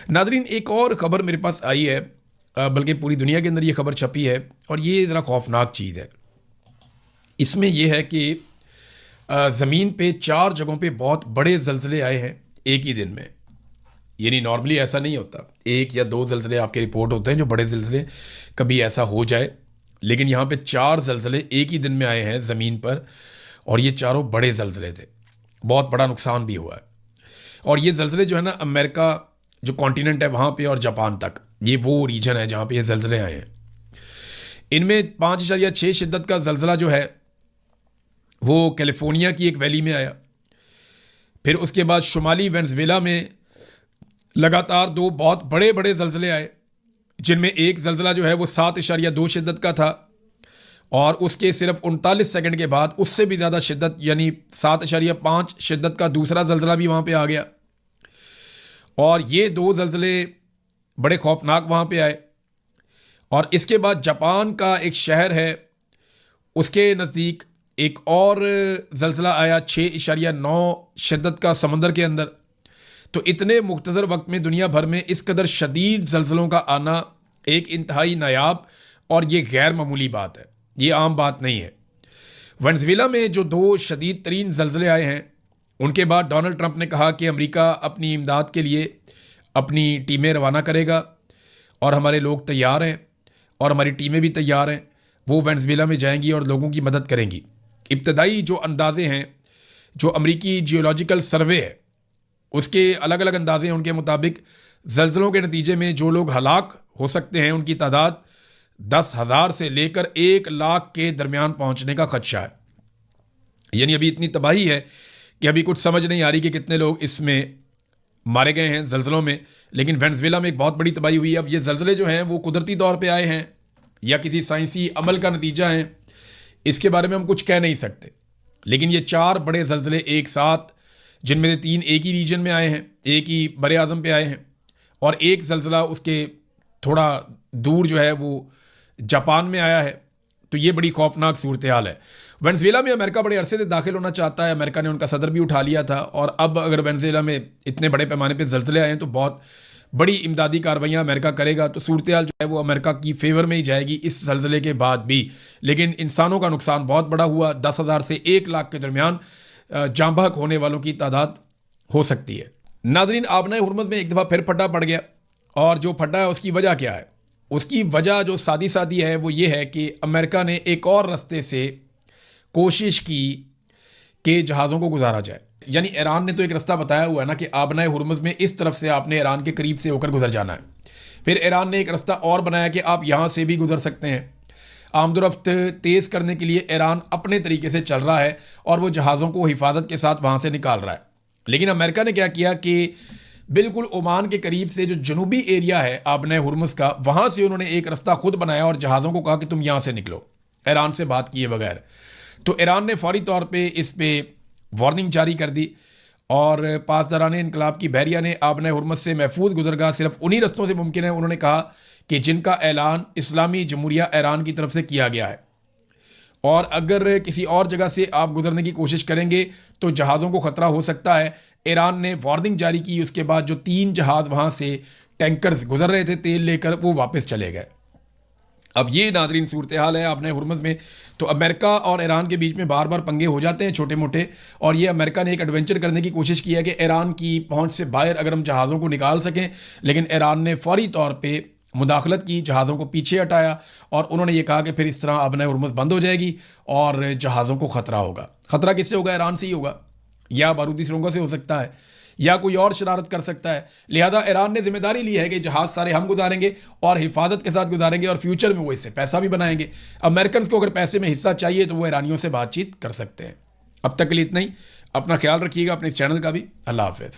Nadreen, एक और ख़बर मेरे पास आई है, बल्कि पूरी दुनिया के अंदर ये खबर छपी है और ये ज़रा खौफनाक चीज़ है। इसमें यह है कि ज़मीन पे 4 जगहों पे बहुत बड़े ज़लज़ले आए हैं एक ही दिन में। यानी नॉर्मली ऐसा नहीं होता, 1 या 2 ज़लज़ले आपके रिपोर्ट होते हैं जो बड़े ज़लज़ले, कभी ऐसा हो जाए, लेकिन यहाँ पे 4 ज़लज़ले एक ही दिन में आए हैं ज़मीन पर और ये चारों बड़े ज़लज़ले थे। बहुत बड़ा नुकसान भी हुआ है। और ये ज़लज़ले जो है ना, अमेरिका जो कॉन्टिनेंट है वहाँ पे और जापान तक, ये वो रीजन है जहाँ पे ये ज़लज़ले आए हैं। इनमें 5.6 शिद्दत का ज़लज़ला जो है वो कैलिफोर्निया की एक वैली में आया। फिर उसके बाद शुमाली वेनेज़ुएला में लगातार 2 बहुत बड़े बड़े ज़लज़ले आए, जिनमें एक ज़लज़ला जो है वो 7.2 शिद्दत का था और उसके सिर्फ 39 सेकंड के बाद उससे भी ज़्यादा शिद्दत यानी 7.5 शिद्दत का दूसरा ज़लज़ला भी वहाँ पे आ गया। और ये 2 ज़लज़ले बड़े खौफनाक वहाँ पे आए। और इसके बाद जापान का एक शहर है, उसके नज़दीक एक और ज़लज़ला आया 6.9 शिद्दत का समंदर के अंदर। तो इतने मुख्तसर वक्त में दुनिया भर में इस कदर शदीद ज़लज़लों का आना एक इंतहाई नायाब और ये गैर मामूली बात है, ये आम बात नहीं है। वेनेज़ुएला में जो 2 शदीद तरीन ज़लज़ले आए हैं, उनके बाद डोनाल्ड ट्रंप ने कहा कि अमेरिका अपनी इमदाद के लिए अपनी टीमें रवाना करेगा और हमारे लोग तैयार हैं और हमारी टीमें भी तैयार हैं। वो वेनेज़ुएला में जाएंगी और लोगों की मदद करेंगी। इब्तदाई जो अंदाज़े हैं, जो अमेरिकी जियोलॉजिकल सर्वे है उसके अलग अलग अंदाजे हैं, उनके मुताबिक ज़लज़लों के नतीजे में जो लोग हलाक हो सकते हैं उनकी तादाद 10,000 से लेकर 1 लाख के दरमियान पहुंचने का खदशा है। यानी अभी इतनी तबाही है कि अभी कुछ समझ नहीं आ रही कि कितने लोग इसमें मारे गए हैं ज़लज़लों में। लेकिन वेनेज़ुएला में एक बहुत बड़ी तबाही हुई है। अब ये ज़लज़ले जो हैं वो कुदरती तौर पे आए हैं या किसी साइंसी अमल का नतीजा है, इसके बारे में हम कुछ कह नहीं सकते। लेकिन ये 4 बड़े ज़लज़ले एक साथ, जिनमें से 3 एक ही रीजन में आए हैं, एक ही बरे आज़म पे आए हैं और एक ज़लज़ला उसके थोड़ा दूर जो है वो जापान में आया है। तो ये बड़ी खौफनाक सूरत हाल है। वेनेज़ुएला में अमेरिका बड़े अरसे से दाखिल होना चाहता है, अमेरिका ने उनका सदर भी उठा लिया था। और अब अगर वेनेज़ुएला में इतने बड़े पैमाने पर ज़लज़ले आए हैं तो बहुत बड़ी इमदादी कार्रवाइयाँ अमेरिका करेगा। तो सूरत हाल जो है वो अमेरिका की फेवर में ही जाएगी इस ज़लज़ले के बाद भी। लेकिन इंसानों का नुकसान बहुत बड़ा हुआ, 10,000 से 1 लाख के दरमियान जाँ बहक होने वालों की तादाद हो सकती है। नाज़रीन, आबनाए हुर्मुज़ में एक दफ़ा फिर फटा पड़ गया और जो फटा है उसकी वजह क्या है? उसकी वजह जो सादी सादी है वो ये है कि अमेरिका ने एक और रास्ते से कोशिश की कि जहाज़ों को गुजारा जाए। यानी ईरान ने तो एक रास्ता बताया हुआ है ना कि आबनाए हुर्मुज़ में इस तरफ से आपने ईरान के करीब से होकर गुजर जाना है। फिर ईरान ने एक रास्ता और बनाया कि आप यहाँ से भी गुजर सकते हैं। आमदोरफ्त तेज़ करने के लिए ईरान अपने तरीके से चल रहा है और वो जहाज़ों को हिफाजत के साथ वहाँ से निकाल रहा है। लेकिन अमेरिका ने क्या किया कि बिल्कुल ओमान के करीब से जो जनूबी एरिया है आबनाए हुर्मुज़ का, वहाँ से उन्होंने एक रास्ता खुद बनाया और जहाज़ों को कहा कि तुम यहाँ से निकलो, ईरान से बात किए बगैर। तो ईरान ने फौरी तौर पे इस पर वार्निंग जारी कर दी और पासदारान इनकलाब की बहरिया ने आबनाए हुर्मुज़ से महफूज गुजरगाह सिर्फ उन्हीं रस्तों से मुमकिन है, उन्होंने कहा कि जिनका ऐलान इस्लामी जमहूरिया ईरान की तरफ से किया गया है। और अगर किसी और जगह से आप गुजरने की कोशिश करेंगे तो जहाज़ों को ख़तरा हो सकता है। ईरान ने वार्निंग जारी की। उसके बाद जो 3 जहाज़ वहाँ से टैंकर्स गुजर रहे थे तेल लेकर, वो वापस चले गए। अब ये नाज़रीन सूरत हाल है आबनाए हुर्मुज़ में। तो अमेरिका और ईरान के बीच में बार बार पंगे हो जाते हैं छोटे मोटे, और ये अमेरिका ने एक एडवेंचर करने की कोशिश की है कि ईरान की पहुँच से बाहर अगर हम जहाज़ों को निकाल सकें। लेकिन ईरान ने फौरी तौर पर मुदाखलत की, जहाज़ों को पीछे हटाया और उन्होंने ये कहा कि फिर इस तरह आबनाए हुर्मुज़ बंद हो जाएगी और जहाज़ों को ख़तरा होगा। ख़तरा किससे होगा? ईरान से ही होगा, या बारूदी सुरंगों से हो सकता है, या कोई और शरारत कर सकता है। लिहाजा ईरान ने जिम्मेदारी ली है कि जहाज़ सारे हम गुजारेंगे और हिफाजत के साथ गुजारेंगे और फ्यूचर में वो इससे पैसा भी बनाएंगे। अमेरिकन को अगर पैसे में हिस्सा चाहिए तो वो ईरानियों से बातचीत कर सकते हैं। अब तक के लिए इतना ही। अपना ख्याल रखिएगा, अपने इस चैनल का भी। अल्लाह हाफ़िज़।